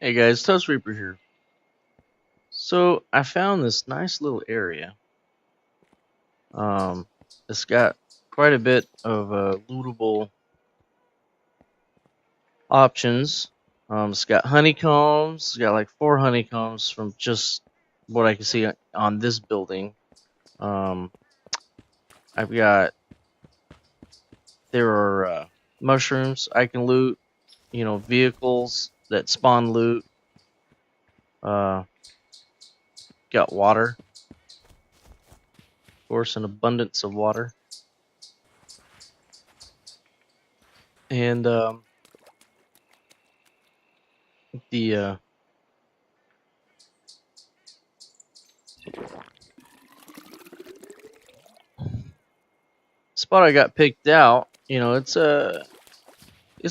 Hey guys, Toast Reaper here. So I found this nice little area. Um, it's got quite a bit of lootable options. It's got honeycombs. It's got like 4 honeycombs from just what I can see on this building. Um, I've got there are mushrooms I can loot. Vehicles that spawn loot. Uh, got water, of course, an abundance of water, and the spot I got picked out, it's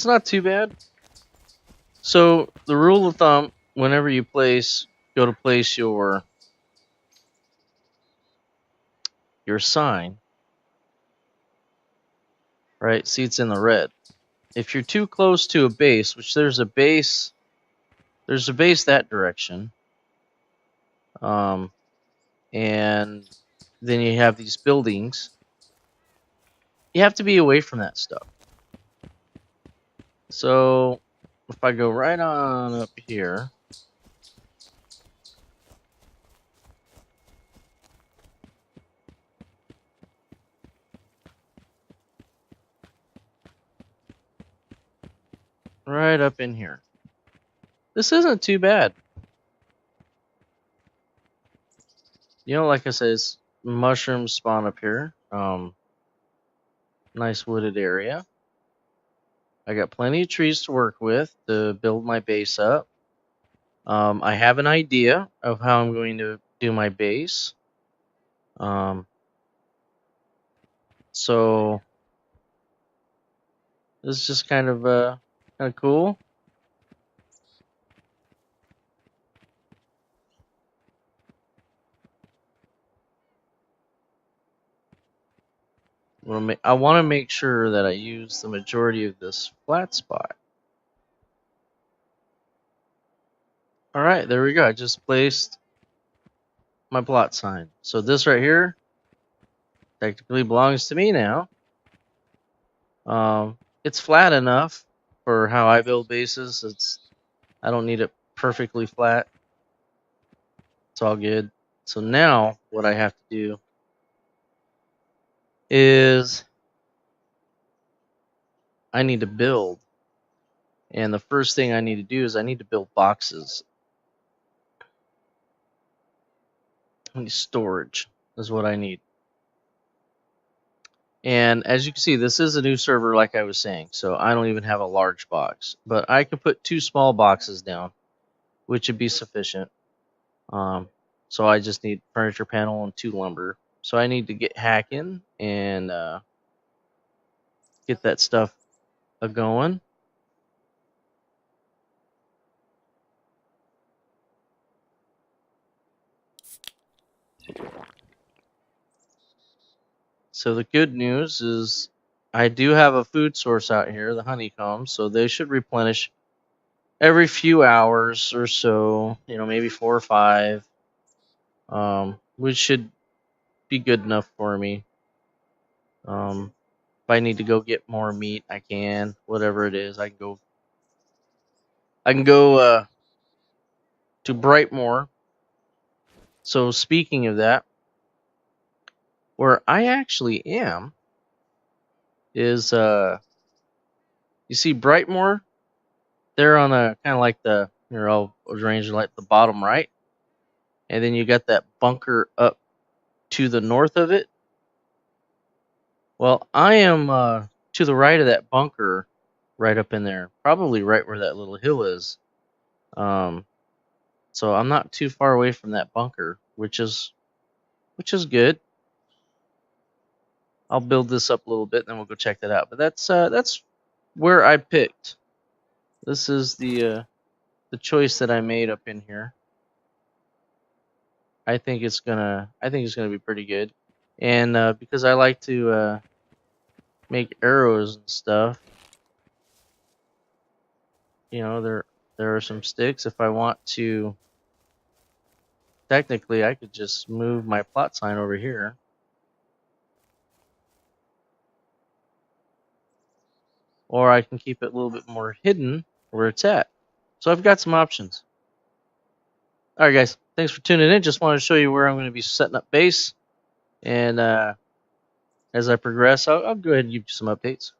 not too bad. So the rule of thumb, whenever you go to place your sign, right? See, it's in the red. If you're too close to a base, which there's a base that direction, and then you have these buildings. You have to be away from that stuff. So if I go right on up here, right up in here, this isn't too bad. Like I said, mushrooms spawn up here. Nice wooded area. I got plenty of trees to work with to build my base up. I have an idea of how I'm going to do my base. So this is just kind of cool. I want to make sure that I use the majority of this flat spot. All right, there we go. I just placed my plot sign. So this right here technically belongs to me now. It's flat enough for how I build bases. I don't need it perfectly flat. It's all good. So now what I have to do is I need to build. And the first thing I need to do is I need to build boxes. Storage is what I need. And as you can see, this is a new server, like I was saying, so I don't even have a large box. But I can put 2 small boxes down, which would be sufficient. So I just need furniture panel and 2 lumber. So I need to get hacking and get that stuff going. So the good news is I do have a food source out here, the honeycomb, so they should replenish every few hours or so, maybe 4 or 5, which should be good enough for me. If I need to go get more meat, I can. Whatever it is, I can go to Brightmore. So speaking of that, where I actually am is you see Brightmore? They're on a kind of like I'll arrange like the bottom right. And then you got that bunker up to the north of it. Well, I am to the right of that bunker, right up in there, probably right where that little hill is. So I'm not too far away from that bunker, which is good. I'll build this up a little bit, and then we'll go check that out. But that's where I picked. This is the choice that I made up in here. I think it's gonna be pretty good, and because I like to make arrows and stuff, they're There are some sticks. If I want to, technically, I could just move my plot sign over here. Or I can keep it a little bit more hidden where it's at. So I've got some options. All right, guys. Thanks for tuning in. Just wanted to show you where I'm going to be setting up base. And as I progress, I'll go ahead and give you some updates.